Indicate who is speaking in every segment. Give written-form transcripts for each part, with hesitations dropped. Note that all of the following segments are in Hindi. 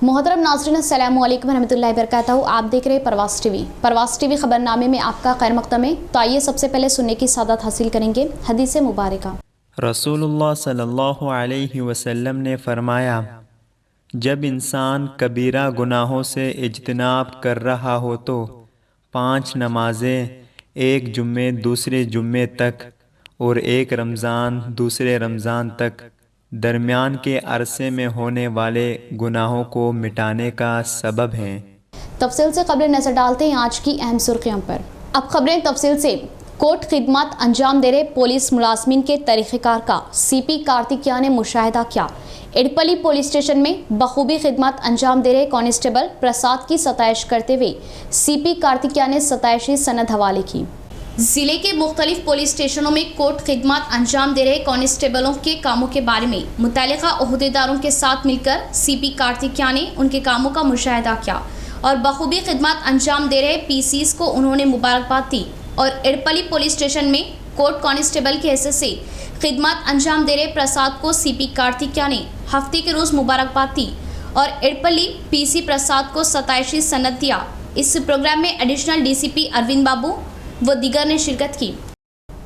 Speaker 1: मोहतरम नाज़रीन अस्सलामु अलैकुम रहमतुल्लाहि वबरकातुहू। आप देख रहे हैं परवास टीवी खबरनामे में आपका खैर मक़दम है। तो आइए सबसे पहले सुनने की सादत हासिल करेंगे हदीस मुबारक।
Speaker 2: रसूलुल्लाह सल्लल्लाहु अलैहि वसल्लम ने फरमाया, जब इंसान कबीरा गुनाहों से इज्तिनाब कर रहा हो तो 5 नमाजें, एक जुम्मे दूसरे जुम्मे तक और एक रमज़ान दूसरे रमज़ान तक दरमियान के अरसे में होने वाले गुनाहों को मिटाने का सबब हैं।
Speaker 1: तफसील से खबरें नजर डालते हैं आज की अहम सुर्खियों पर। अब खबरें तफसील से। कोर्ट खिदमत अंजाम दे रहे पुलिस मुलाजमीन के तरीक़ेकार का सीपी कार्तिकिया ने मुशाहिदा किया। एडपली पुलिस स्टेशन में बखूबी खिदमत अंजाम दे रहे कांस्टेबल प्रसाद की सताइश करते हुए सीपी कार्तिकिया ने सताइशी सनद हवाले की। जिले के मुख्तलिफ पुलिस स्टेशनों में कोर्ट खिदमत अंजाम दे रहे कांस्टेबलों के कामों के बारे में मुतल्लिका ओहदेदारों के साथ मिलकर सीपी कार्तिकिया ने उनके कामों का मुशाहिदा किया और बखूबी खिदमत अंजाम दे रहे पीसीस को उन्होंने मुबारकबाद दी। और एडपली पुलिस स्टेशन में कोर्ट कांस्टेबल के हैसियत से खिदमत अंजाम दे रहे प्रसाद को सीपी कार्तिकिया ने हफ्ते के रोज़ मुबारकबाद दी और एडपली पीसी प्रसाद को 27वीं सनद दिया। इस प्रोग्राम में एडिशनल डीसीपी अरविंद बाबू व दीगर ने शिरकत की।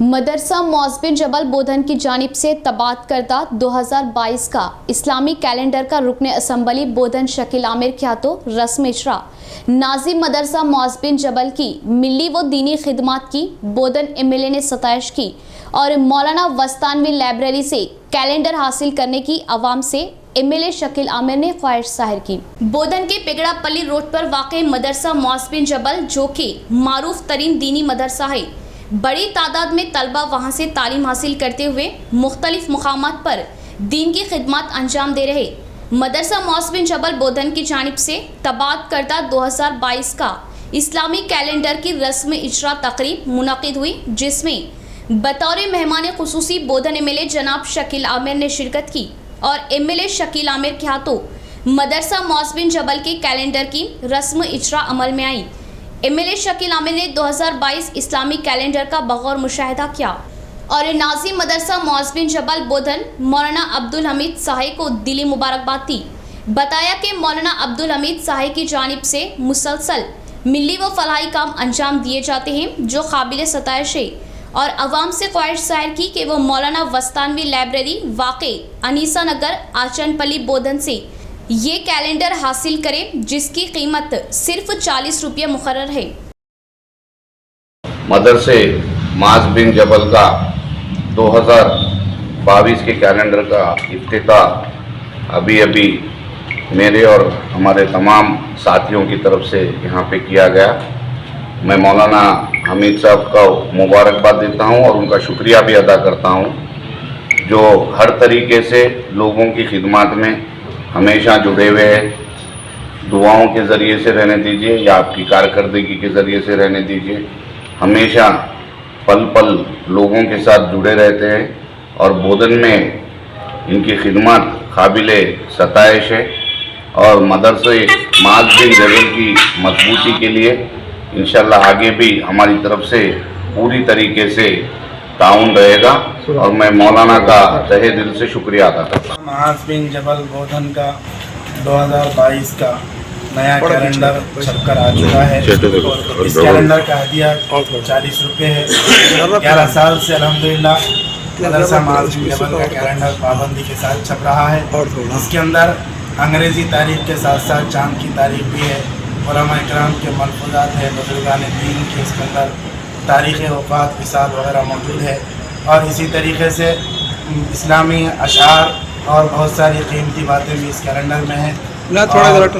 Speaker 1: मदरसा मौज़बिन जबल बोधन की जानिब से तबाद करदा 2022 का इस्लामी कैलेंडर का रुकन असम्बली बोधन शकील आमिर के हाथों रस्म इजरा। नाजिम मदरसा मौज़बिन जबल की मिली व दीनी खिदमात की बोधन एमएलए ने सताइश की और मौलाना वस्तानवी लाइब्रेरी से कैलेंडर हासिल करने की आवाम से एमएलए शकील आमिर ने ख्वाहिश जाहिर की। बोधन के पिगड़ापल्ली रोड पर वाक़ई मदरसा मौज़बिन जबल, जो कि मारूफ तरीन दीनी मदरसा है, बड़ी तादाद में तलबा वहाँ से तालीम हासिल करते हुए मुख्तलिफ मुकामात पर दीन की खिदमत अंजाम दे रहे। मदरसा मौज़बिन जबल बोधन की जानिब से तबाद करदा 2022 का इस्लामी कैलेंडर की रस्म इजरा तकरीब मुनक़िद हुई, जिसमें बतौर मेहमान खुसूसी बोधन एमएलए जनाब शकील आमिर ने शिरकत की और एमएलए शकील आमिर के हाथों मदरसा मौज़बिन जबल के कैलेंडर की रस्म इजरा अमल में आई। एमएलए शकील आमिर ने 2022 इस्लामी कैलेंडर का बगौर मुशाहिदा किया और नाज़िम मदरसा मौज़बिन जबल बोधन मौलाना अब्दुल हमीद साहे को दिली मुबारकबाद दी। बताया कि मौलाना अब्दुल हमीद साहे की जानिब से मुसलसल मिली व फलाही काम अंजाम दिए जाते हैं, जो काबिल सताइश है, और अवाम से ख्वाहिश जाहिर की कि वो मौलाना वस्तानवी लाइब्रेरी वाक़ई अनीसा नगर आचनपल्ली बोधन से ये कैलेंडर हासिल करें, जिसकी कीमत सिर्फ 40 रुपये मुकर्रर है।
Speaker 3: मदरसे मौज़बिन जबल का 2022 के कैलेंडर का इफ्तिताह अभी अभी मेरे और हमारे तमाम साथियों की तरफ से यहाँ पे किया गया। मैं मौलाना हमीद साहब का मुबारकबाद देता हूँ और उनका शुक्रिया भी अदा करता हूँ, जो हर तरीके से लोगों की खिदमत में हमेशा जुड़े हुए हैं। दुआओं के ज़रिए से रहने दीजिए या आपकी कारकर्दगी के ज़रिए से रहने दीजिए, हमेशा पल पल लोगों के साथ जुड़े रहते हैं और बोधन में इनकी खिदमत काबिले सताइश है। और मदरसे मौज़बिन जबल की मजबूती के लिए इंशाल्लाह आगे भी हमारी तरफ से पूरी तरीके से ताउन रहेगा और मैं मौलाना का तहे दिल से शुक्रिया अदा करता हूँ।
Speaker 4: मौज़बिन जबल बोधन का 2022 का नया कैलेंडर छपकर आ चुका है। इस कैलेंडर का हदिया 40 रुपये है। 11 साल से अल्हम्दुलिल्लाह मदरसा मौज़बिन जबल का कैलेंडर पाबंदी के साथ छप रहा है। इसके अंदर अंग्रेज़ी तारीख के साथ साथ चाँद की तारीख भी है, उलमा इकराम के मलफूज़ात है, बुज़ुर्गान दीन के इसके अंदर तारीख़ वफ़ात विसाल वगैरह मौजूद है। और इसी तरीके से इस्लामी अशार और बहुत सारी कीमती बातें भी इस कैलेंडर में हैं।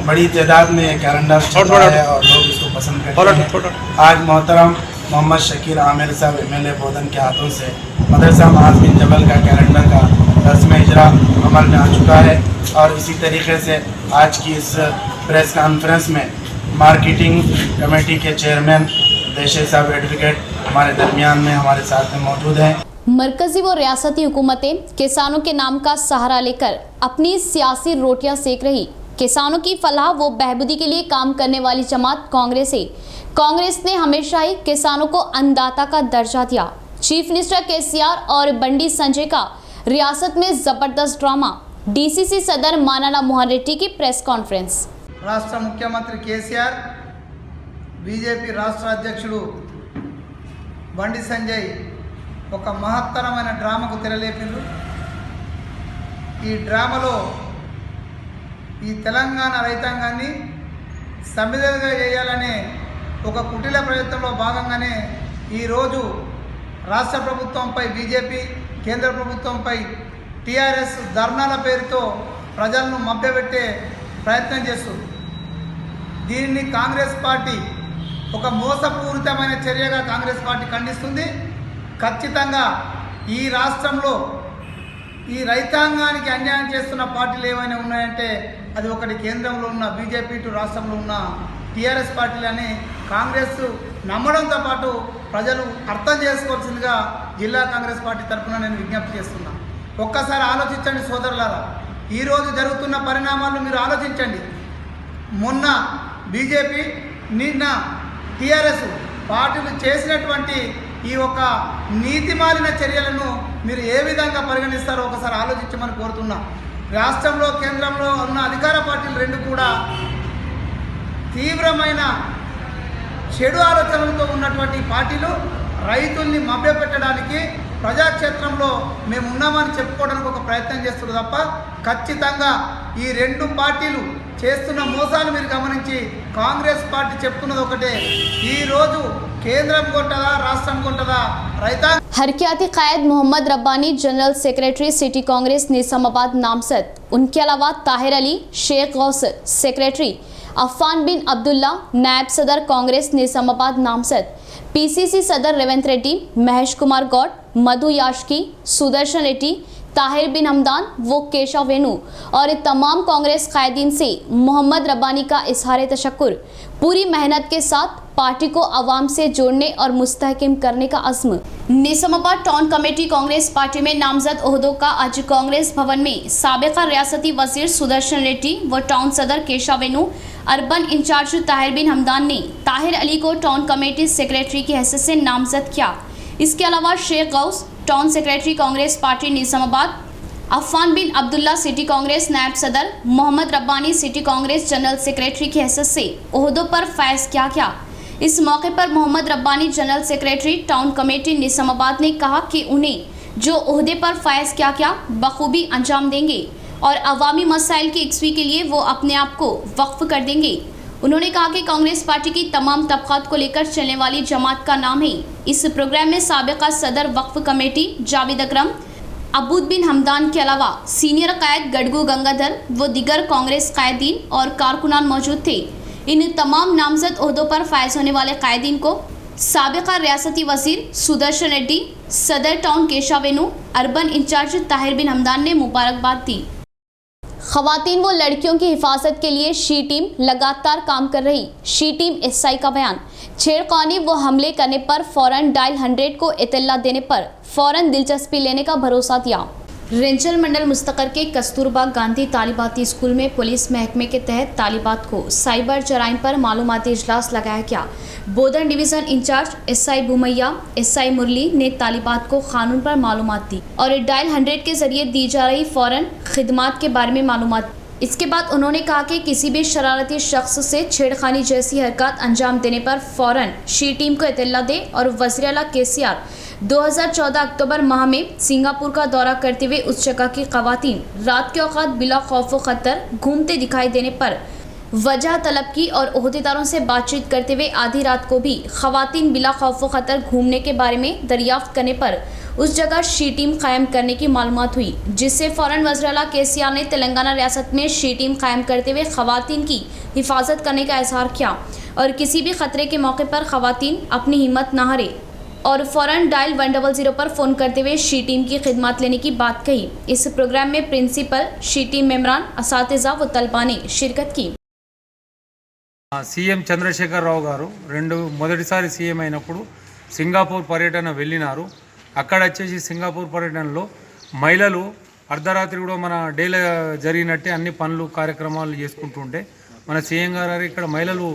Speaker 4: बड़ी तादाद में ये कैलेंडर छपा है और लोग इसको पसंद करते हैं। आज मोहतरम मोहम्मद शकील आमिर साहब एमएलए बोधन के हाथों से मदरसा मौज़बिन जबल का कैलेंडर का रस्म इजरा अमल में आ चुका है। और इसी तरीके से आज की इस प्रेस कॉन्फ्रेंस में मार्केटिंग कमेटी के चेयरमैन देशे साहब एडवोकेट हमारे दरमियान में हमारे साथ में मौजूद हैं।
Speaker 1: मरकजी व रियासती हुकूमतें किसानों के नाम का सहारा लेकर अपनी सियासी रोटियां सेक रही। किसानों की फलाह व बहबूदी के लिए काम करने वाली जमात कांग्रेस है। कांग्रेस ने हमेशा ही किसानों को अन्नदाता का दर्जा दिया। चीफ मिनिस्टर केसीआर और बंडी संजय का रियासत में जबरदस्त ड्रामा। डीसीसी सदर मानाना मोहन रेड्डी की प्रेस कॉन्फ्रेंस।
Speaker 5: రాష్ట్ర ముఖ్యమంత్రి కేసీఆర్ బీజేపీ రాష్ట్ర అధ్యక్షుడు బండి సంజయ్ ఒక మహత్తరమైన డ్రామాకు తెరలేపిండ్రు. ఈ డ్రామాలో ఈ తెలంగాణ రైతాంగాన్ని సమిధలుగా చేయాలనే ఒక కుటిల ప్రయత్నంలో భాగంగానే ఈరోజు రాష్ట్ర ప్రభుత్వంపై బీజేపీ, కేంద్ర ప్రభుత్వంపై టీఆర్ఎస్ ధర్నాల పేరుతో ప్రజలను మభ్యపెట్టే ప్రయత్నం చేస్తుంది. దీనిని కాంగ్రెస్ పార్టీ ఒక మోసపూరితమైన చర్యగా కాంగ్రెస్ పార్టీ ఖండిస్తుంది. ఖచ్చితంగా ఈ రాష్ట్రంలో ఈ రైతాంగానికి అన్యాయం చేస్తున్న పార్టీలు ఏమైనా ఉన్నాయంటే అది ఒకటి కేంద్రంలో ఉన్న బీజేపీ, ఇటు రాష్ట్రంలో ఉన్న టీఆర్ఎస్ పార్టీలని కాంగ్రెస్ నమ్మడంతో పాటు ప్రజలు అర్థం చేసుకోవాల్సిందిగా జిల్లా కాంగ్రెస్ పార్టీ తరఫున నేను విజ్ఞప్తి చేస్తున్నా. ఒక్కసారి ఆలోచించండి సోదరులారా, ఈరోజు జరుగుతున్న పరిణామాలను మీరు ఆలోచించండి. మొన్న బీజేపీ, నిన్న టీఆర్ఎస్ పార్టీలు చేసినటువంటి ఈ ఒక నీతిమాలిన చర్యలను మీరు ఏ విధంగా పరిగణిస్తారో ఒకసారి ఆలోచించమని కోరుతున్నా. రాష్ట్రంలో, కేంద్రంలో ఉన్న అధికార పార్టీలు రెండు కూడా తీవ్రమైన చెడు ఆలోచనలతో ఉన్నటువంటి పార్టీలు రైతుల్ని మభ్యపెట్టడానికి, ప్రజాక్షేత్రంలో మేము ఉన్నామని చెప్పుకోవడానికి ఒక ప్రయత్నం చేస్తున్నారు తప్ప ఖచ్చితంగా ఈ రెండు పార్టీలు చేస్తున్న మోసాలు మీరు గమనించి కాంగ్రెస్ పార్టీ చెప్తున్నది ఒకటే, ఈరోజు కేంద్రం కొంటదా రాష్ట్రం కొంటదా రైతాంగ
Speaker 1: हरकियाती कायद Mohammed Rabbani general secretary city Congress Nizamabad नामजद। उनके अलावा ताहिर अली, शेख गौस सेक्रेटरी, अफान बिन अब्दुल्ला नायब सदर कांग्रेस निजामाबाद नामजद, पीसीसी सदर रेवंत रेड्डी, महेश कुमार गौड, मधु याशकी, सुदर्शन रेड्डी, ताहिर बिन हमदान वो केशव वेणु और तमाम कांग्रेस कायदीन से मोहम्मद रब्बानी का इजहार तशक्कुर। पूरी मेहनत के साथ पार्टी को आवाम से जोड़ने और मुस्तहकम करने का अज़्म। Nizamabad town committee Congress party में नामजद ओहदों का आज कांग्रेस भवन में साबिका रियासती वजीर सुदर्शन रेड्डी व टाउन सदर केशव वेणु, अर्बन इंचार्ज ताहिर बिन हमदान ने ताहिर अली को टाउन कमेटी सेक्रेटरी की हैसियत से नामजद किया। इसके अलावा Sheikh Ghouse town secretary Congress party Nizamabad, Afan bin Abdullah city Congress नायब सदर, Mohammed Rabbani city Congress general secretary की हैसियत से ओहदों पर फैज़ किया गया। इस मौके पर Mohammed Rabbani general secretary town committee Nizamabad ने कहा कि उन्हें जो ओहदे पर फैज़ किया गया बखूबी अंजाम देंगे और अवामी मसाइल की इक्सवी के लिए वो अपने आप को वक्फ कर देंगे। उन्होंने कहा कि कांग्रेस पार्टी की तमाम तबक़ात को लेकर चलने वाली जमात का नाम है। इस प्रोग्राम में साबिका सदर वक्फ कमेटी जावेद अकरम, अबूद बिन हमदान के अलावा सीनियर कायद गडगू गंगाधर व दिगर कांग्रेस कायदीन और कारकुनान मौजूद थे। इन तमाम नामजद ओहदों पर फायज होने वाले कायदीन को साबिका रियासती वजीर सुदर्शन रेड्डी, सदर टाउन केशव वेणु, अर्बन इंचार्ज ताहिर बिन हमदान ने मुबारकबाद दी। खवातीन व लड़कियों की हिफाजत के लिए शी टीम लगातार काम कर रही। शी टीम एसआई का बयान, छेड़खानी व हमले करने पर फौरन डायल 100 को इत्तला देने पर फौरन दिलचस्पी लेने का भरोसा दिया। रेंजल मंडल मुस्तकर के कस्तूरबा गांधी तालिबाती स्कूल में पुलिस महकमे के तहत तालिबात को साइबर जराइम पर मालूमाती इजलास लगाया गया। बोधन डिवीज़न इंचार्ज एसआई बुमैया, एसआई मुरली ने तालिबात को कानून पर मालूमात दी और डायल 100 के जरिए दी जा रही फौरन खिदमात के बारे में मालूमात। इसके बाद उन्होंने कहा कि किसी भी शरारती शख्स से छेड़खानी जैसी हरकत अंजाम देने पर फौरन शी टीम को इत्तला दे और वज़ीर आला केसीआर 2014 अक्टूबर माह में सिंगापुर का दौरा करते हुए उस जगह की ख़वातीन रात के औक़ात बिला खौफ व ख़तर घूमते दिखाई देने पर वजह तलब की और ओहदेदारों से बातचीत करते हुए आधी रात को भी ख़वातीन बिला खौफ व ख़तर घूमने के बारे में दरियाफ्त करने पर उस जगह शी टीम कायम करने की मालूमात हुई, जिससे फ़ौरन वज़ीर आला केसीआर ने तेलंगाना रियासत में शी टीम कायम करते हुए ख़वातीन की हिफाजत करने का इजहार किया और किसी भी ख़तरे के मौके पर ख़वातीन अपनी हिम्मत न हारे और फ़ौरन डायल 100 पर फ़ोन करते हुए शी टीम की खिदमत लेने की बात कही। इस प्रोग्राम में प्रिंसिपल, शी टीम मेम्बरान, असातिज़ा व तलबा ने शिरकत की।
Speaker 6: సీఎం చంద్రశేఖరరావు గారు మొదటిసారి సీఎం అయినప్పుడు సింగపూర్ పర్యటన వెళ్ళినారు. అక్కడ వచ్చేసి సింగపూర్ పర్యటనలో మహిళలు అర్ధరాత్రి కూడా మన డేలో జరిగినట్టే అన్ని పనులు కార్యక్రమాలు చేసుకుంటుంటే మన సీఎం గారు ఇక్కడ మహిళలు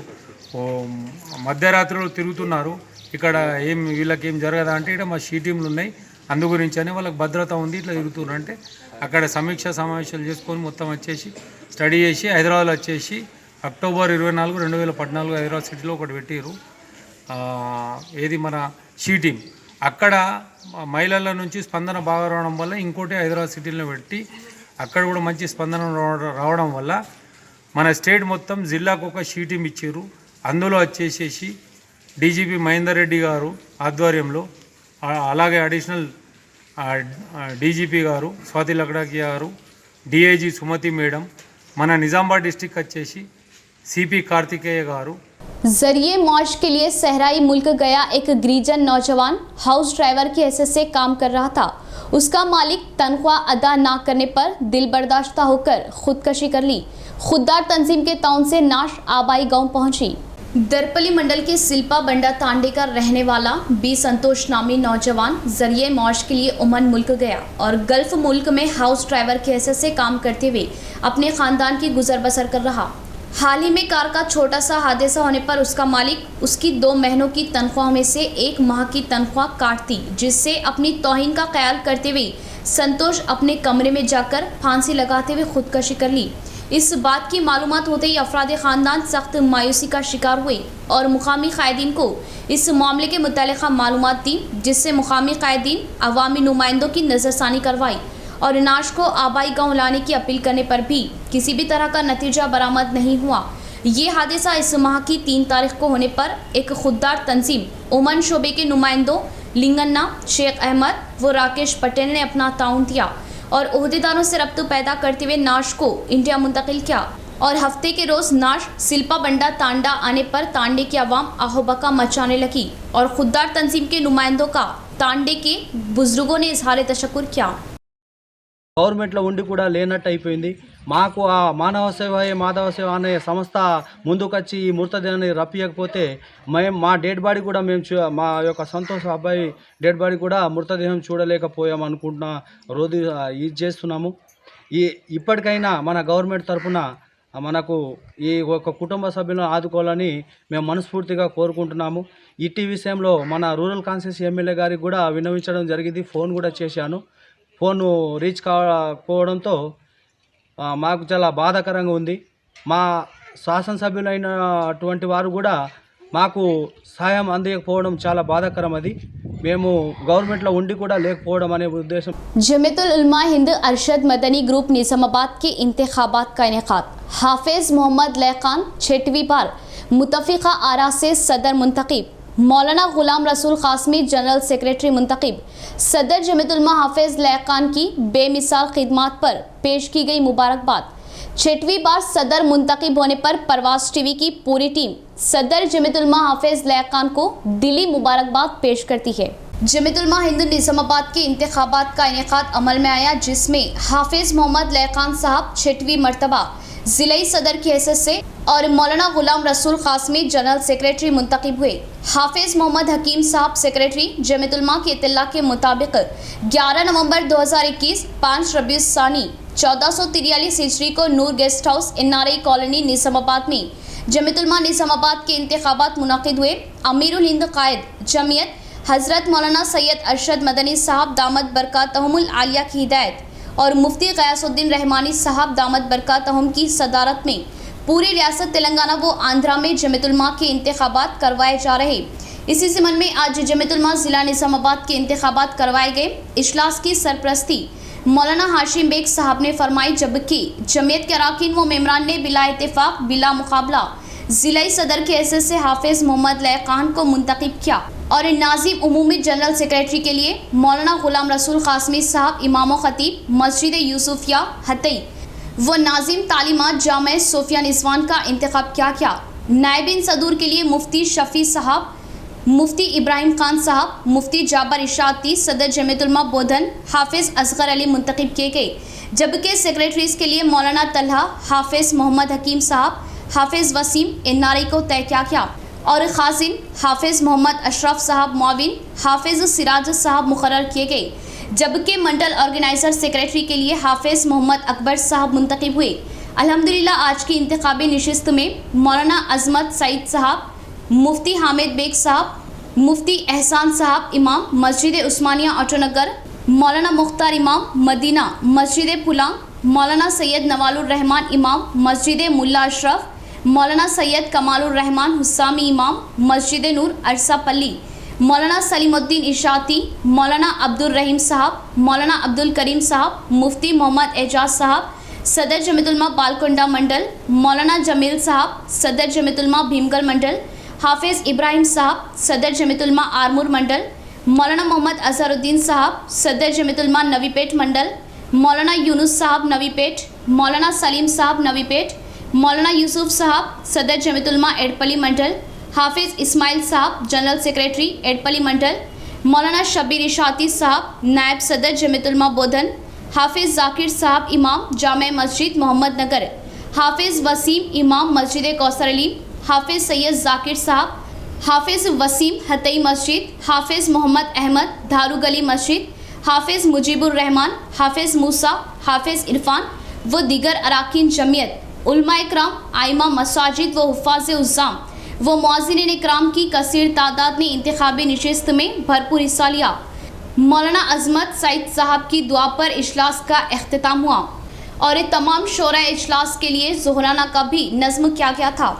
Speaker 6: మధ్యరాత్రిలో తిరుగుతున్నారు, ఇక్కడ వీళ్ళకి ఏం జరగదా అంటే ఇక్కడ మా షీ టీంలు ఉన్నాయి, అందు గురించి అని వాళ్ళకి భద్రత ఉంది ఇట్లా తిరుగుతున్నారు అంటే అక్కడ సమీక్ష సమావేశాలు చేసుకొని మొత్తం వచ్చేసి స్టడీ చేసి హైదరాబాద్లో వచ్చేసి అక్టోబర్ 24, 2014 హైదరాబాద్ సిటీలో ఒకటి పెట్టారు. ఏది మన షీ టీమ్. అక్కడ మహిళల నుంచి స్పందన బాగా రావడం వల్ల ఇంకోటి హైదరాబాద్ సిటీలో పెట్టి అక్కడ కూడా మంచి స్పందన రావడం వల్ల మన స్టేట్ మొత్తం జిల్లాకు ఒక షీ టీమ్ ఇచ్చారు. అందులో వచ్చేసేసి డీజీపీ మహేందర్ రెడ్డి గారు ఆధ్వర్యంలో, అలాగే అడిషనల్ డీజీపీ గారు స్వాతి లక్డాకి గారు, డిఐజీ సుమతి మేడం, మన నిజామాబాద్ డిస్టిక్ వచ్చేసి సిపి కార్తికేయ గారు.
Speaker 1: जरिए मौज के लिए सहराई मुल्क गया एक गिरिजन नौजवान हाउस ड्राइवर की हैसियत से काम कर रहा था. उसका मालिक तनख्वाह अदा ना करने पर दिल बर्दाश्ता होकर खुदकशी कर ली. खुददार तंजीम के ताउन से नाश आबाई गांव पहुंची. दरपली मंडल के सिल्पा बंडा तांडे का रहने वाला बी संतोष नामी नौजवान जरिए मौज के लिए ओमान मुल्क गया और गल्फ मुल्क में हाउस ड्राइवर की हैसियत से काम करते हुए अपने खानदान की गुजर बसर कर रहा. हाल ही में कार का छोटा सा हादसा होने पर उसका मालिक उसकी 2 महीनों की तनख्वाह में से 1 माह की तनख्वाह काट दी, जिससे अपनी तौहीन का ख्याल करते हुए संतोष अपने कमरे में जाकर फांसी लगाते हुए खुदकशी कर ली. इस बात की मालूमात होते ही अफराद खानदान सख्त मायूसी का शिकार हुए और मुकामी कायदीन को इस मामले के मुतालिका मालूमात दी, जिससे मुकामी कायदीन अवामी नुमाइंदों की नज़रसानी करवाई और नाश को आबाई गांव लाने की अपील करने पर भी किसी भी तरह का नतीजा बरामद नहीं हुआ. ये हादसा इस माह की 3 तारीख को होने पर एक खुददार तंजीम ओमान शोबे के नुमाइंदों लिंगन्ना, शेख अहमद व राकेश पटेल ने अपना ताउन दिया और ओहदेदारों से रब्त पैदा करते हुए नाश को इंडिया मुंतकिल किया और हफ्ते के रोज़ नाश सिल्पा बंडा तांडा आने पर तांडे की आवाम आहोबका मचाने लगी और खुददार तंजीम के नुमाइंदों का तांडे के बुजुर्गों ने इजहार तशक्कुर किया.
Speaker 7: గవర్నమెంట్లో ఉండి కూడా లేనట్టు అయిపోయింది. మాకు ఆ మానవ సేవ మాధవ సేవ అనే సంస్థ ముందుకొచ్చి ఈ మృతదేహాన్ని రప్పియకపోతే మా డెడ్ బాడీ కూడా మేము మా యొక్క సంతోష్ అబ్బాయి డెడ్ బాడీ కూడా మృతదేహం చూడలేకపోయాం అనుకుంటున్న రోజు ఇది చేస్తున్నాము. ఇప్పటికైనా మన గవర్నమెంట్ తరఫున మనకు ఈ ఒక కుటుంబ సభ్యులను ఆదుకోవాలని మేము మనస్ఫూర్తిగా కోరుకుంటున్నాము. ఇట్టి విషయంలో మన రూరల్ కాన్స్టిట్యూన్సీ ఎమ్మెల్యే గారికి కూడా విన్నవించడం జరిగింది. ఫోన్ కూడా చేశాను. ఫోను రీచ్ కావడంతో మాకు చాలా బాధాకరంగా ఉంది. మా శాసనసభ్యులైనటువంటి వారు కూడా మాకు సహాయం అందకపోవడం చాలా బాధాకరం. అది మేము గవర్నమెంట్లో ఉండి కూడా లేకపోవడం అనే ఉద్దేశం.
Speaker 1: जमीयतुल उलमा हिंद अरशद मदनी ग्रुप निज़ामाबाद के इंतखाबात का इनेकाद. हाफिज मोहम्मद लैकान 6वीं बार मुतफ़िक़ा आरा से सदर मुंतखब. मौलाना गुलाम रसूल कासमी जनरल सेक्रेटरी मुंतखब. सदर जमीयतुल उलमा हाफिज लैकान की बेमिसाल खिदमात पर पेश की गई मुबारकबाद. 6वीं बार सदर मुंतखब होने पर परवाज़ टीवी की पूरी टीम सदर जमीयतुल उलमा हाफिज लैकान को दिली मुबारकबाद पेश करती है. जमीयतुल उलमा हिंद निज़ामाबाद के इंतखाबात का इनेकाद अमल में आया, जिसमें हाफिज मोहम्मद लैकान साहब 6वीं मरतबा ज़िलाई सदर की हैसियत से और मौलाना गुलाम रसूल कासमी जनरल सेक्रेटरी मुंतखब हुए. हाफिज मोहम्मद हकीम साहब सेक्रेटरी जमीयतुल उलमा की इत्तला के मुताबिक 11 नवंबर 2021 5 रबीउल सानी 1443 हिजरी को Noor guest house NRI colony Nizamabad में जमीयतुल उलमा निज़ामाबाद के इंतखाबात मुनक़िद हुए. अमीरुल हिंद कायद जमीयत हज़रत मौलाना सैयद अरशद मदनी साहब दामद बरकातहुमुल आलिया की हिदायत और मुफ्ती ग़यासुद्दीन रहमानी साहब दामद बरकातहुम की सदारत में पूरी रियासत तेलंगाना व आंध्रा में जमीयतुल उलमा के इंतखाबात करवाए जा रहे. इसी ज़िम्न में आज जमीयतुल उलमा ज़िला निज़ामाबाद के इंतखाबात करवाए गए. इजलास की सरपरस्ती मौलाना हाशिम बेग साहब ने फरमाई, जबकि जमीयत के अरकान व मेम्बरान ने बिला इत्तेफाक बिला मुकाबला ज़िलाई सदर के हैसियत से हाफिज मोहम्मद लैकान को मुंतखब किया और नाजिम उमूमी जनरल सेक्रेटरी के लिए मौलाना गुलाम रसूल कासमी साहब इमाम खतीब मस्जिद यूसुफिया हतई व नाजिम तालीमात जामे सोफिया निस्वान का इंतखाब किया. नायबिन सदूर के लिए मुफ्ती शफ़ी साहब, मुफ्ती इब्राहिम खान साहब, मुफ्ती जाबर इशाती सदर जमीयतुल उलमा बोधन हाफिज असगर अली मुंतखब किए गए. जबकि सेक्रेटरीज के लिए मौलाना तलहा, हाफिज मोहम्मद हकीम साहब, हाफिज वसीम NRI को तय किया और खाजिन हाफिज मोहम्मद अशरफ साहब मुआविन हाफिज सिराज साहब मुकर्रर किए गए. जबकि मंडल ऑर्गेनाइजर सेक्रेटरी के लिए हाफिज मोहम्मद अकबर साहब मुंतखब हुए. अल्हम्दुलिल्लाह आज की इंतखाबी नशिस्त में मौलाना अजमत सईद साहब, मुफ्ती हामिद बेग साहब, मुफ्ती एहसान साहब इमाम मस्जिद उस्मानिया ऑटोनगर, मौलाना मुख्तार इमाम मदीना मस्जिद पुलांग, मौलाना सैयद नवालुर रहमान इमाम मस्जिद मुल्ला अशरफ, मौलाना सैयद कमालुर रहमान हुस्सामी इमाम मस्जिद नूर अरसापल्ली, मौलाना सलीमुद्दीन इशाती, मौलाना अब्दुल रहीम साहब, मौलाना अब्दुल करीम साहब, मुफ्ती मोहम्मद एजाज साहब, सदर जमीयतुलमा बालकोंडा मंडल, मौलाना जमील साहब, सदर जमीयतुलमा भीमगल मंडल, हाफिज़ इब्राहिम साहब, सदर जमीयतुलमा आरमूर मंडल, मौलाना मोहम्मद अजहरुद्दीन साहब, सदर जमीयतुलमा नवीपेट मंडल, मौलाना यूनुस साहब नवीपेट, मौलाना सलीम साहब नवीपेट, मौलाना यूसुफ साहब, सदर जमीयतुलमा एडपली मंडल, हाफिज़ इस्माइल साहब, जनरल सेक्रेटरी एडपली मंडल, मौलाना शब्बीर इशाती साहब, नायब सदर जमीयतुलमा बोधन, हाफिज़ जाकिर साहब इमाम जामे मस्जिद मोहम्मद नगर, हाफिज़ वसीम इमाम मस्जिद कौसर अली, हाफिज़ सैयद जाकिर साहब, हाफिज़ वसीम हतई मस्जिद, हाफिज़ मोहम्मद अहमद धारू गली मस्जिद, हाफिज़ मुजीबुर रहमान, हाफिज़ मूसा, हाफिज़ इरफान व दीगर अराकीन जमीयत, उलमा इकराम, आइमा मसाजिद व हुफ़ाज़ उज़्ज़ाम व मुअज़्ज़िनीन इकराम की कसीर तादाद ने इंतखाबी नशिस्त में भरपूर हिस्सा लिया। मौलाना अज़मत सईद साहब की दुआ पर इजलास का इख्तिताम हुआ और ये तमाम शोरा इजलास के लिए ज़ोहराना का भी नज़्म किया गया था।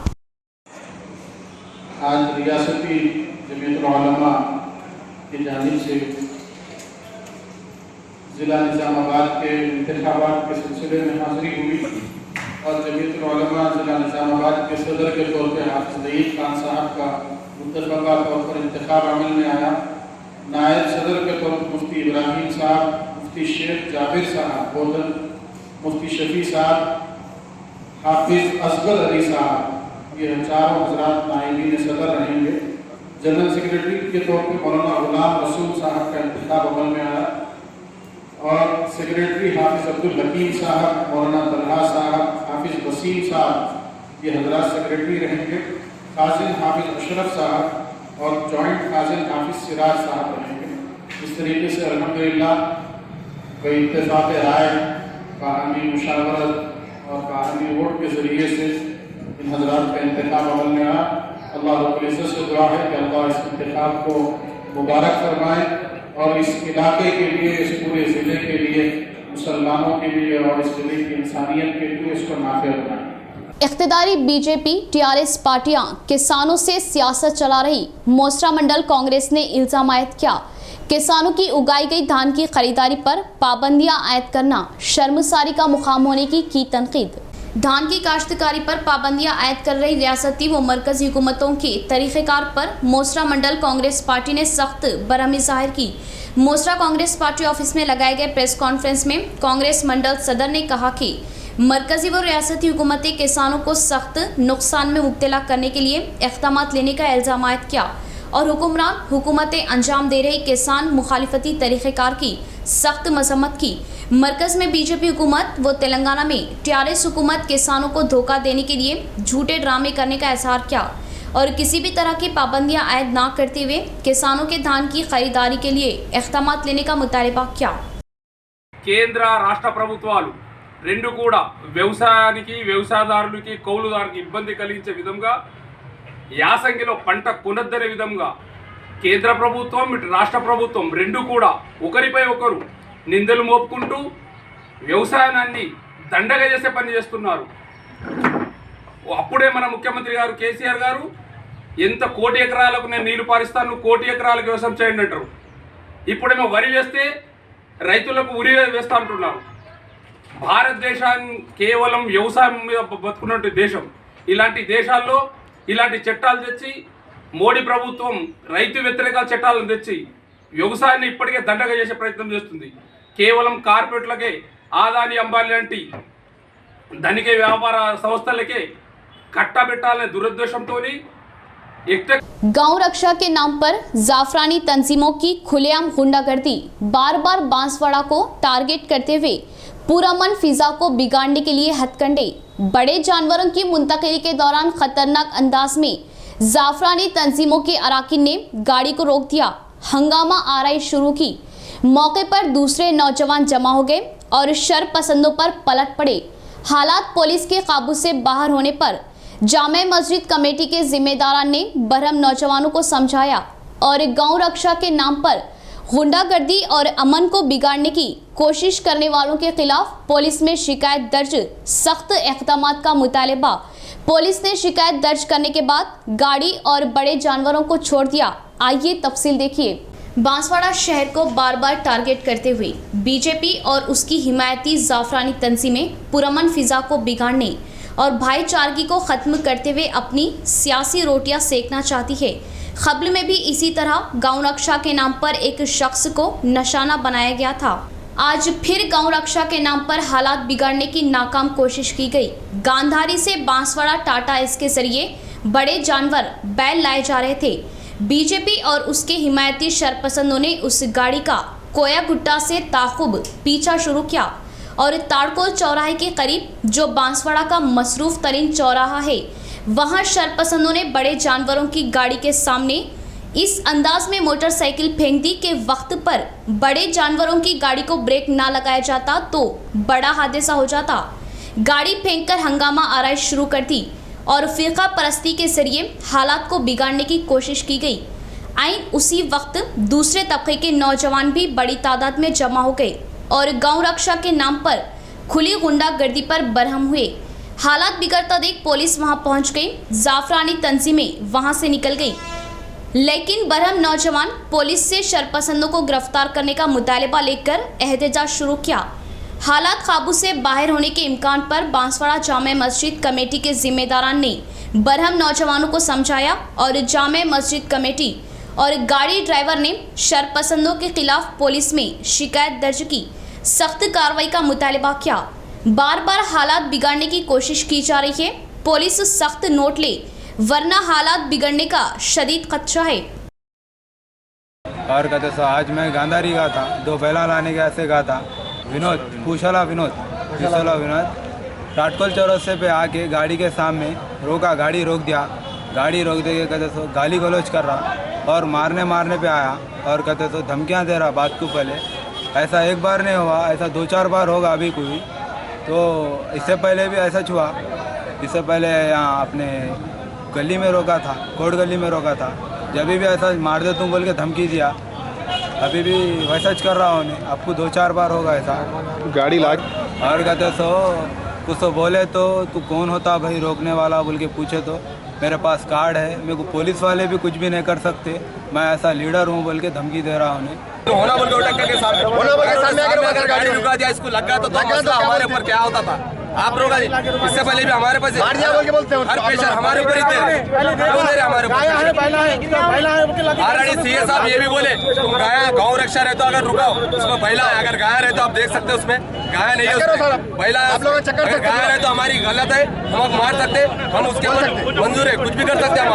Speaker 8: आज रियासती जमीयतुल उलमा की जानिब से ज़िला निज़ामाबाद के इंतखाबात के सिलसिले में हाज़िरी हुई और जमीयतुल उलमा ज़िला निज़ामाबाद के सदर के तौर पर हाफ़िज़ ज़ईद खान साहब का मुतफ़क़ा तौर पर इंतखाब अमल में आया। नायब सदर के तौर पर मुफ्ती इब्राहिम साहब, मुफ्ती शेख जाबिर साहब बोधन, मुफ्ती शफी साहब, हाफिज़ असगर अली साहब, ये चारों हजरात नायबीन सदर रहेंगे। जनरल सेक्रेटरी के तौर पर मौलाना गुलाम रसूल साहब का इंतखाब अमल में आया और सेक्रेटरी हाफिज़ अब्दुल हकीम साहब, मौलाना तलहा साहब, हाफिज़ वसीम साहब ये हजरात सेक्रेटरी रहेंगे। काज़िन हाफिज़ अशरफ साहब और जॉइंट काज़िन हाफिज़ सिराज साहब रहेंगे। इस तरीके से अल्हम्दुलिल्लाह कोई इत्तेफाक़ राय, बाहमी मुशावरत और बाहमी वोट के ज़रिए से इन हजरात का इंतखाब अमल में आया। अल्लाह रब्बुल इज़्ज़त से दुआ है कि अल्लाह इस इंतखाब को मुबारक फरमाए और इस इलाके के लिए, इस पूरे ज़िले के लिए, मुसलमानों के लिए और इस ज़िले की इंसानियत के लिए इसको नाफे बनाए।
Speaker 1: इख्तिदारी बीजेपी टीआरएस पार्टियां किसानों से सियासत चला रही। मोसरा मंडल कांग्रेस ने इल्जाम आयद किया, किसानों की उगाई गई धान की खरीदारी पर पाबंदियां आयद करना शर्मसारी का मुकाम होने की तनकीद। धान की काश्तकारी पर पाबंदियां आयद कर रही रियासती व मरकजी हुकूमतों के तरीक़ेकार पर मोसरा मंडल कांग्रेस पार्टी ने सख्त बरहमी जाहिर की। मोसरा कांग्रेस पार्टी ऑफिस में लगाए गए प्रेस कॉन्फ्रेंस में कांग्रेस मंडल सदर ने कहा कि मरकजी व रियासती हुकूमतें किसानों को सख्त नुकसान में मुब्तला करने के लिए इक़दाम लेने का इल्ज़ाम आयद किया और हुक्मरान हुकूमतें अंजाम दे रही किसान मुखालिफती तरीक़ेकार की सख्त मजम्मत की। मरकज़ में बीजेपी हुकूमत व तेलंगाना में टीआरएस हुकूमत किसानों को धोखा देने के लिए झूठे ड्रामे करने का इज़हार किया और किसी भी तरह की पाबंदियां आयद ना करते हुए किसानों के धान की खरीदारी के लिए इक़दाम लेने का मुतालबा किया।
Speaker 9: కేంద్ర రాష్ట్ర ప్రభుత్వాలు రెండు కూడా వ్యవసాయానికి, వ్యవసాయదారులకి, కౌలుదారుకి ఇబ్బంది కలిగించే విధంగా యాసంగిలో పంట కొనద్దనే విధంగా కేంద్ర ప్రభుత్వం, ఇటు రాష్ట్ర ప్రభుత్వం రెండు కూడా ఒకరిపై ఒకరు నిందలు మోపుకుంటూ వ్యవసాయాన్ని దండగా చేసే పని చేస్తున్నారు. అప్పుడే మన ముఖ్యమంత్రి గారు కేసీఆర్ గారు ఎంత కోటి ఎకరాలకు నేను నీళ్లు పారిస్తాను, కోటి ఎకరాలకు వ్యవసాయం చేయండి అంటారు. ఇప్పుడేమో వరి వేస్తే రైతులకు ఉరి వేస్తా అంటున్నారు. భారతదేశాన్ని కేవలం వ్యవసాయం మీద బతుకున్నట్టు దేశం. ఇలాంటి దేశాల్లో ఇలాంటి చట్టాలు తెచ్చి మోడీ ప్రభుత్వం రైతు వ్యతిరేక చట్టాలను తెచ్చి వ్యవసాయాన్ని ఇప్పటికే దండగా చేసే ప్రయత్నం చేస్తుంది. కేవలం కార్పొరేట్లకే, ఆదాని అంబానీ లాంటి ధనిక వ్యాపార సంస్థలకే కట్టబెట్టాలనే దురుద్దేశంతో
Speaker 1: गांव रक्षा के नाम पर जाफरानी तंजीमों की खुलेआम गुंडागर्दी, बार बार बांसवाड़ा को टारगेट करते हुए पुरअमन फिजा को बिगाड़ने के लिए हथकंडे। बड़े जानवरों की मुंतकिली के दौरान खतरनाक अंदाज में जाफरानी तंजीमों के अराकीन ने गाड़ी को रोक दिया, हंगामा आराई शुरू की। मौके पर दूसरे नौजवान जमा हो गए और शर पसंदों पर पलट पड़े। हालात पुलिस के काबू से बाहर होने पर जामे मस्जिद कमेटी के जिम्मेदारान ने बरहम नौजवानों को समझाया और गांव रक्षा के नाम पर गुंडागर्दी और अमन को बिगाड़ने की कोशिश करने वालों के खिलाफ पुलिस में शिकायत दर्ज, सख्त इक़दामात का मुतालबा। पुलिस ने शिकायत दर्ज करने के बाद गाड़ी और बड़े जानवरों को छोड़ दिया। आइए तफसील देखिए। बांसवाड़ा शहर को बार बार टारगेट करते हुए बीजेपी और उसकी हिमायती जाफरानी तंजीमें पुरअमन फिजा को बिगाड़ने और भाईचारगी को ख़त्म करते हुए अपनी सियासी रोटियां सेकना चाहती है। खबल में भी इसी तरह गांव रक्षा के नाम पर एक शख्स को निशाना बनाया गया था। आज फिर गांव रक्षा के नाम पर हालात बिगाड़ने की नाकाम कोशिश की गई। गांधारी से बांसवाड़ा टाटा इसके जरिए बड़े जानवर बैल लाए जा रहे थे। बीजेपी और उसके हिमायती शरपसंदों ने उस गाड़ी का कोया गुट्टा से ताकुब पीछा शुरू किया और ताड़कोल चौराहे के करीब, जो बांसवाड़ा का मसरूफ तरीन चौराहा है, वहां शरपसंदों ने बड़े जानवरों की गाड़ी के सामने इस अंदाज में मोटरसाइकिल फेंक दी कि वक्त पर बड़े जानवरों की गाड़ी को ब्रेक ना लगाया जाता तो बड़ा हादसा हो जाता। गाड़ी फेंककर हंगामा आराइश शुरू कर दी और फिरका परस्ती के जरिए हालात को बिगाड़ने की कोशिश की गई। आइन उसी वक्त दूसरे तबके के नौजवान भी बड़ी तादाद में जमा हो गए और गांव रक्षा के नाम पर खुली गुंडागर्दी पर बरहम हुए। हालात बिगड़ता देख पुलिस वहां पहुंच गई। जाफरानी तंजीमें वहां से निकल गई, लेकिन बरहम नौजवान पुलिस से शरपसंदों को गिरफ्तार करने का मुतालबा लेकर एहतजाज शुरू किया। हालात काबू से बाहर होने के इम्कान पर बांसवाड़ा जामे मस्जिद कमेटी के जिम्मेदारान ने बरहम नौजवानों को समझाया और जामे मस्जिद कमेटी और गाड़ी ड्राइवर ने शरपसंदों के खिलाफ पुलिस में शिकायत दर्ज की, सख्त कार्रवाई का मुतालबा किया। बार बार हालात बिगाड़ने की कोशिश की जा रही है। पुलिस सख्त नोट ले, वरना हालात बिगड़ने का शदीद खदशा है।
Speaker 10: और कहते सो आज मैं गांधारी गया था, 2 बैला लाने के ऐसे गया था। विनोद पूछला विनोद टाटकोल चौराहे पे आके गाड़ी के सामने रोका, गाड़ी रोक दिया। गाड़ी रोक दे के कहते सो गाली गलौज कर रहा और मारने पे आया और कहते सो धमकियां दे रहा बात को पहले। ऐसा एक बार नहीं हुआ, ऐसा 2-4 बार होगा अभी कोई। तो इससे पहले भी ऐसा हुआ। इससे पहले यहाँ अपने गली में रोका था, कोट गली में रोका था। जब भी ऐसा मार दे तुम बोल के धमकी दिया, अभी भी वैसा कर रहा हूँ। आपको 2-4 बार होगा ऐसा गाड़ी लाग। और कहते सो कुछ तो बोले तो तू कौन होता भाई रोकने वाला बोल के पूछे तो मेरे पास कार्ड है, मेरे को पुलिस वाले भी कुछ भी नहीं कर सकते, मैं ऐसा लीडर हूँ बोल के धमकी दे रहा हूँ।
Speaker 11: तो होना बोल के टक्कर के सामने अगर गाड़ी रुका दिया, इसको लगा तो हमारे ऊपर क्या होता था? आप रोका दी, इससे पहले भी हमारे पास हर प्रेशर हमारे ऊपर ही थे हमारे ऊपर। ऑलरेडी सीए साहब ये भी बोले तुम गाया गाँव रक्षा रहते हो, अगर रुकाओ उसमें पहला है, अगर गाया रहते हो आप देख सकते हो उसमें गाया नहीं है, उसमें पहला अगर गाया रहे तो हमारी गलत है, हम मार सकते, हम उसके ऊपर मंजूर है, कुछ भी कर सकते हम।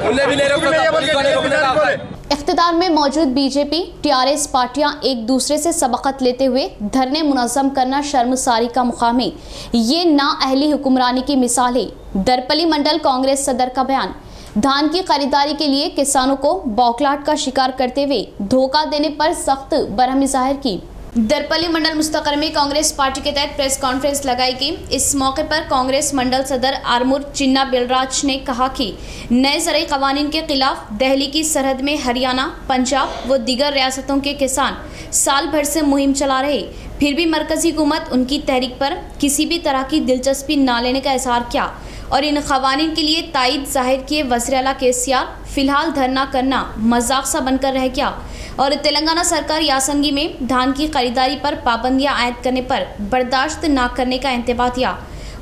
Speaker 11: उन्हें भी नहीं रोक सकते।
Speaker 1: इख्तिदार में मौजूद बीजेपी टीआरएस पार्टियां एक दूसरे से सबकत लेते हुए धरने मुनज़्ज़म करना शर्मसारी का मुकाम है। ये नाअहली हुक्मरानी की मिसाल है। दरपली मंडल कांग्रेस सदर का बयान। धान की खरीदारी के लिए किसानों को बौखलाहट का शिकार करते हुए धोखा देने पर सख्त बरहमी जाहिर की। दरपली मंडल मुस्तकर में कांग्रेस पार्टी के तहत प्रेस कॉन्फ्रेंस लगाई गई। इस मौके पर कांग्रेस मंडल सदर आरमूर चिन्ना बिलराज ने कहा कि नए ज़रई क़वानीन के खिलाफ दिल्ली की सरहद में हरियाणा, पंजाब व दीगर रियासतों के किसान साल भर से मुहिम चला रहे, फिर भी मरकज़ी हुकूमत उनकी तहरीक पर किसी भी तरह की दिलचस्पी ना लेने का इज़हार किया और इन क़वानीन के लिए तायद जाहिर किए। वज़ीर आला KCR फ़िलहाल धरना करना मजाक सा बनकर रह गया और तेलंगाना सरकार यासंगी में धान की खरीदारी पर पाबंदियां आयद करने पर बर्दाश्त ना करने का इंतबा दिया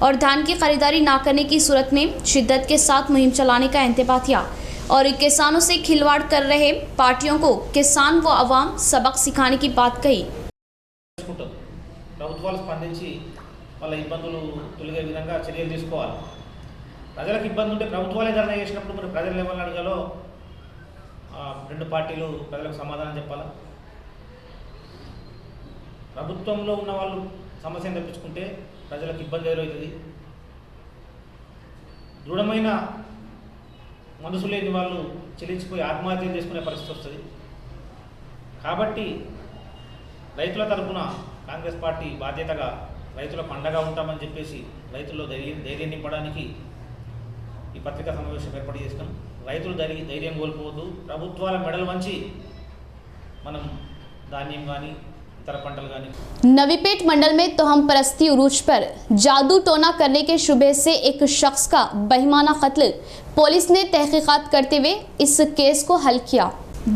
Speaker 1: और धान की खरीदारी ना करने की सूरत में शिद्दत के साथ मुहिम चलाने का इंतबा दिया और किसानों से खिलवाड़ कर रहे पार्टियों को किसान व अवाम सबक सिखाने की बात कही।
Speaker 12: ప్రభుత్వాలు స్పందించి వాళ్ళ ఇబ్బందులు తొలగే విధంగా చర్యలు తీసుకోవాలి। ప్రజలకు ఇబ్బంది ఉంటే ప్రభుత్వాలే ధర్నా చేసినప్పుడు మరి ప్రజలు ఏమని అడగాలో రెండు పార్టీలు ప్రజలకు సమాధానం చెప్పాలా। ప్రభుత్వంలో ఉన్న వాళ్ళు సమస్యను తెప్పించుకుంటే ప్రజలకు ఇబ్బంది ఎదురవుతుంది। దృఢమైన మనసు లేని వాళ్ళు చెల్లించిపోయి ఆత్మహత్యలు చేసుకునే పరిస్థితి వస్తుంది। కాబట్టి రైతుల తరపున కాంగ్రెస్ పార్టీ బాధ్యతగా రైతుల పండగ ఉంటామని చెప్పేసి రైతుల్లో ధైర్యం నింపడానికి ఈ పత్రికా సమావేశం ఏర్పాటు చేసినాం। రైతులు ధైర్యం కోల్పోవద్దు. ప్రభుత్వాల మెడలు వంచి మనం धान्यम गानी इतर पंटल गानी।
Speaker 1: नवीपेट मंडल में तोहम परस्ती उरूज पर जादू टोना करने के शुबे से एक शख्स का बेईमाना कत्ल, पुलिस ने तहकीकात करते हुए इस केस को हल किया।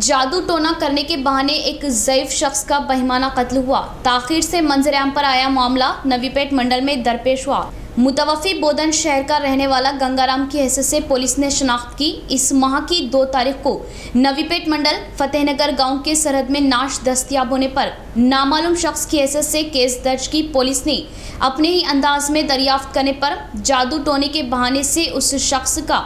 Speaker 1: जादू टोना करने के बहाने एक ज़ईफ शख्स का बेईमाना कत्ल हुआ। ताखीर से मंजर-ए-आम पर आया मामला नवीपेट मंडल में दरपेश हुआ। मुतवफ़ी बोधन शहर का रहने वाला गंगाराम की हैसियत से पुलिस ने शनाख्त की। इस माह की 2 तारीख को नवीपेट मंडल फतेहनगर गांव के सरहद में नाश दस्तियाब होने पर नामालूम शख्स की हैसियत से केस दर्ज की। पुलिस ने अपने ही अंदाज में दरियाफ्त करने पर जादू टोने के बहाने से उस शख्स का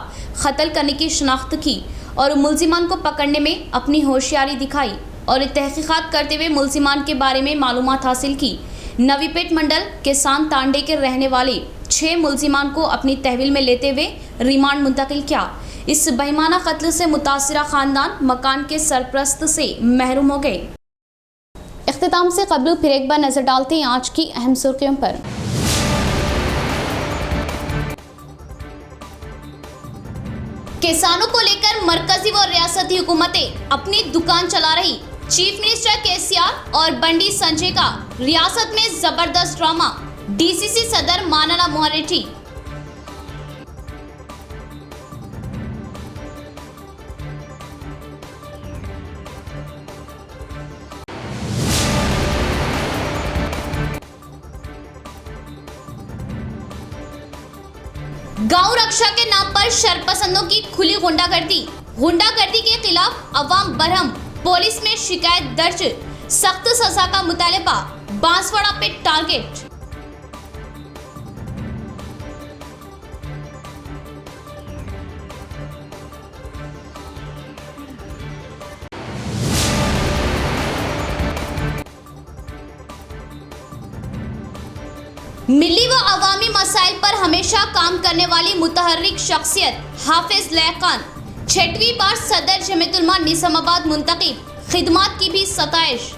Speaker 1: कत्ल करने की शनाख्त की और मुल्जिमान को पकड़ने में अपनी होशियारी दिखाई और तहकीकात करते हुए मुल्जिमान के बारे में मालूमात हासिल की। नवीपेट मंडल किसान तांडे के रहने वाले 6 मुल्जिमान को अपनी तहवील में लेते हुए रिमांड मुंतकिल किया। इस बेईमाना कत्ल से मुतासिरा खानदान मकान के सरपरस्त से महरूम हो गए। इख्तिताम से कबल फिर एक बार नजर डालते हैं आज की अहम सुर्खियों पर। किसानों को लेकर मरकजी व रियासती हुकूमतें अपनी दुकान चला रही। चीफ मिनिस्टर केसीआर और बंडी संजय का रियासत में जबरदस्त ड्रामा। डीसीसी सदर मानना मोहरेठी। गांव रक्षा के नाम पर शरपसंदों की खुली गुंडागर्दी के खिलाफ अवाम बरहम। पुलिस में शिकायत दर्ज, सख्त सजा का मुतालबा। बांसवाड़ा पे टारगेट। मिली व अवामी मसाइल पर हमेशा काम करने वाली मुतहर्रिक शख्सियत हाफिज लैकान। 6वीं बार सदर जमीयतुल उलमा निजामाबाद मुंतखब। खिदमात की भी सताइश।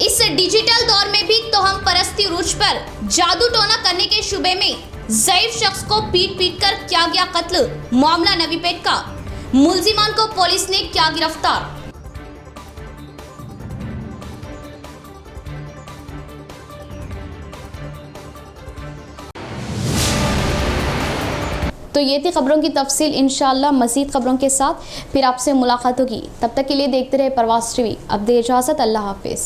Speaker 1: इस डिजिटल दौर में भी तोहम परस्ती उरूज पर जादू टोना करने के शुबे में ज़ईफ शख्स को पीट कर किया गया कत्ल। मामला नवीपेट का। मुल्जिमान को पुलिस ने किया गिरफ्तार। तो ये थी खबरों की तफसील। इंशाअल्लाह मज़ीद खबरों के साथ फिर आपसे मुलाकात होगी। तब तक के लिए देखते रहे परवाज़ टीवी। अब दे इजाज़त। अल्लाह हाफिज़।